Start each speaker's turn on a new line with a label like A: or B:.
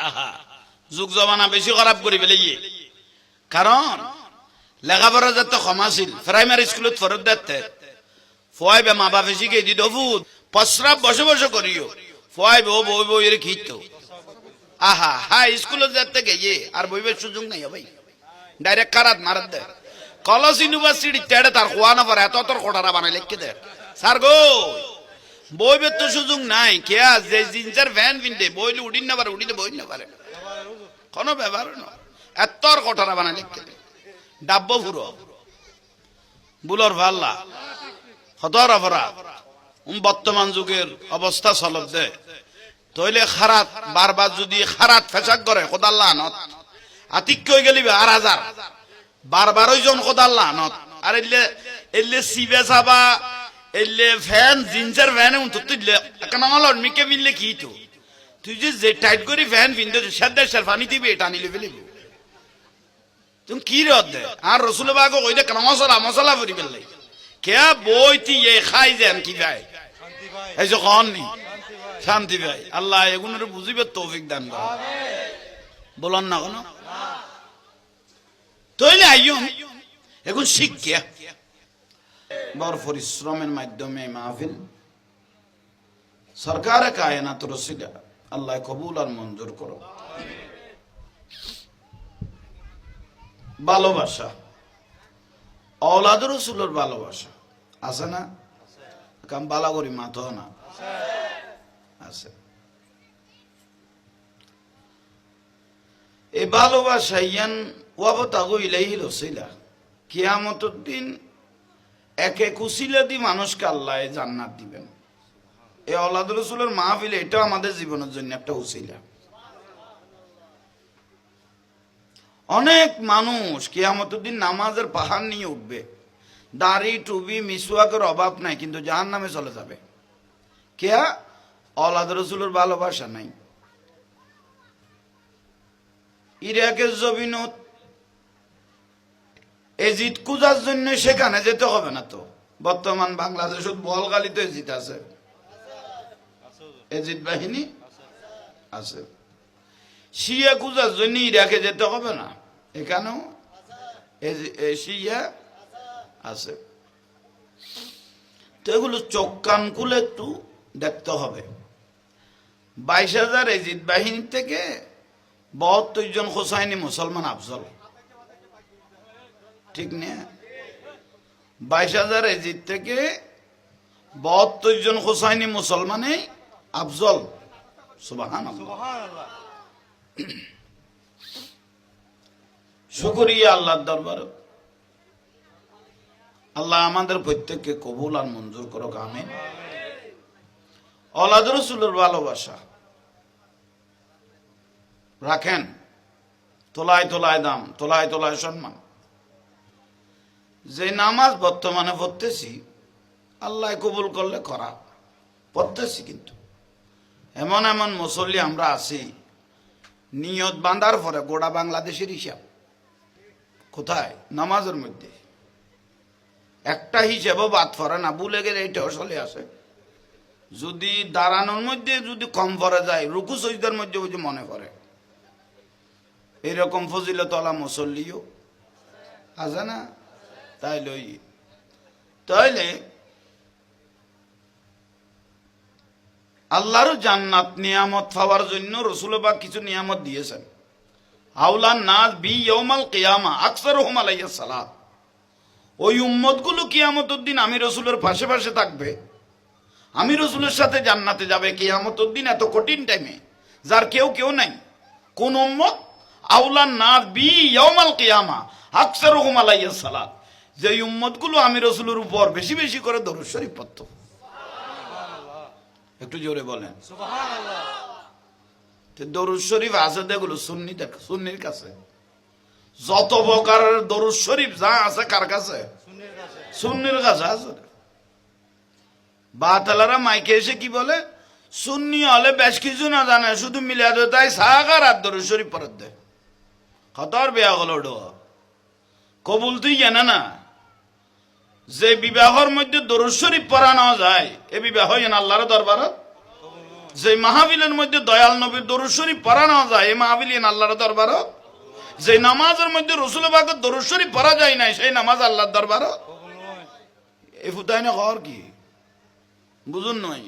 A: আহা যুগ জমানা বেশি খারাপ করে ফেলে কারণ লেখাপড়া যাতে ক্ষমাশীল প্রাইমারি স্কুলত ফরত দেখতে ফয় বে মা বাপে শিখে দিত ফুট প্রস্রাব বসে বসে করিও ফয় বউ বই বই এর খিত আহা হাই স্কুলত যাতে গিয়ে আর বইবের সুযোগ নাই ভাই ডাইরেক্ট কারাত মারাত দেয় কলেজ ইউনিভার্সিটি তেড়ে তার খোয়া না পারে এত তোর কোটারা বানাই লিখে দেয় স্যার গো বইবের তো সুযোগ নাই কে যে জিন্সের ভ্যান পিনতে বইলে উঠিন না পারে উঠিতে বই না পারে কোনো ব্যাপার না এত কোটারা বানাই লিখে দেয় ডাব্ব ফুরো বুলর ভাল্লা হতর অপরাধ বর্তমান যুগের অবস্থা চলত দে তইলে খারাত বারবার যদি খারাত ফেসাক করে খোদাল্লাহ নত আতিক্য হয়ে গেলি আর হাজার বারবার ওইজন খোদাল্লাহ নত আর এলে সিবে চাবা এলে ফ্যান জিন্সের ফ্যান তুইলে কামাল মিকে মিললে কি তো তুই যে টাইট করি ফ্যান পিনতে সের পানি দিবি এটা নিলে ফেলিব তুমি কি রদ দে আর রসুল বাগ কইলে কেন মশলা মশলা ভরি ফেললে কে বইতি এ খাই যেন কি ভাই এই যে কননি শান্তি ভাই আল্লাহ এগুলোর বুঝিবে তৌফিক দান করে বলন না কেন তইলে আইয়ুম এখন শিক্ষা বড় পরিশ্রমের মাধ্যমে মাহফিল সরকারে কায়নাত রসিলা আল্লাহ কবুল আর মঞ্জুর করো ভালোবাসা औलाद रसूलर ভালোবাসা আছে না কাম বালা করি মাথা না আছে এই ভালোবাসা ইয়ান ওয়াবতাগু ইলাইহি রসিলা কিয়ামতের দিন এক এক উসিলা দি মানুষকে আল্লাহ জান্নাত দিবেন এই औलाद রসুলের মাহফিল এটা আমাদের জীবনের জন্য একটা উসিলা অনেক মানুষ কিয়ামতের দিন নামাজের পাহাড় নিয়ে উঠবে দাড়ি টুপি মিসওয়াকের অভাব নাই কিন্তু জাহান্নামে চলে যাবে কেয়া औलाद রসুলের ভালোবাসা নাই ইরাকের জমিনত এজিদ কুজার জন্য সেখানে যেতে হবে না তো বর্তমান বাংলাদেশত বলগালিতে এজিদ আছে এজিদ বাহিনী আছে শিয়া কুজার জন্য ইরাকে যেতে হবে না এখানেও শিয়া আছে তো এগুলো চোখ কান খুলে একটু দেখতে হবে 22,000 এজিদ বাহিনী থেকে 72 জন হোসাইনি মুসলমান আফজল ঠিক না 22,000 এজিদ থেকে 72 জন হোসাইনি মুসলমানে আফজল সুবহানাল্লাহ শুকরিয়া আল্লাহর দরবারে আল্লাহ আমাদের প্রত্যেককে কবুল আর মঞ্জুর করুক আমিন औलाद রসুলের ভালোবাসা রাখেন তোলায় তোলায় দাম তোলায় তোলায় সম্মান যে নামাজ বর্তমানে পড়তেছি আল্লাহ কবুল করলে করা পড়তেছি কিন্তু এমন এমন মুসল্লি আমরা আছি নিয়ত বাঁধার পরে গোটা বাংলাদেশের হিসাব কোথায় নামাজের মধ্যে একটা হিসাবও বাদ পড়ে না ভুলে গেলে এটাও চলে আসে যদি দাঁড়ানোর মধ্যে যদি কম পড়ে যায় রুকু সজদার মধ্যে বুঝে মনে পড়ে এরকম ফজিলত আলা মুসল্লিও আছে না তাইলে আল্লাহর জান্নাত নিয়ামত পাওয়ার জন্য রাসূল পাক কিছু নিয়ামত দিয়েছেন আওলান নাস বি ইয়াউমাল কিয়ামা আকসারুহুম আলাইহিস সালাত ওই উম্মতগুলো কিয়ামতের দিন আমি রাসূলের পাশে পাশে থাকবে আমি রাসূলের সাথে জান্নাতে যাবে কিয়ামতের দিন এত কঠিন টাইমে যার কেউ নাই কোন উম্মত আওলান নাস বি ইয়াউমাল কিয়ামা আকসারুহুম আলাইহিস সালাত যে উম্মতগুলো আমি রাসূলের উপর বেশি বেশি করে দরুদ শরীফ পড়তো একটু জোরে বলেন সুবহানাল্লাহ দরুদ শরীফ আছে যেগুলো সুন্নির কাছে যত প্রকারের দরুদ শরীফ যা আছে কার কাছে সুন্নির কাছে আছে বাতালারা মাইকে এসে কি বলে সুন্নি হলে বেশ কিছু না জানে শুধু মিলাদ তাই সাগার আর দরুদ শরীফ পড়ে দেয় খতর বেয়া হলো কবুল তুই জানে না যে বিবাহের মধ্যে দরুদ শরীফ পড়ানো যায় এ বিবাহ আল্লাহর দরবারে যে মাহফিলের মধ্যে দয়াল নবীর দরুদ শরীফ পড়া না যায় এই মাহফিল আল্লাহর দরবারও, যে নামাজের মধ্যে রসুল পাকের দরুদ শরীফ পড়া যায় নাই সেই নামাজ আল্লাহর দরবারও। এই ফুতাইনে হওয়ার কি বুঝুন নয়।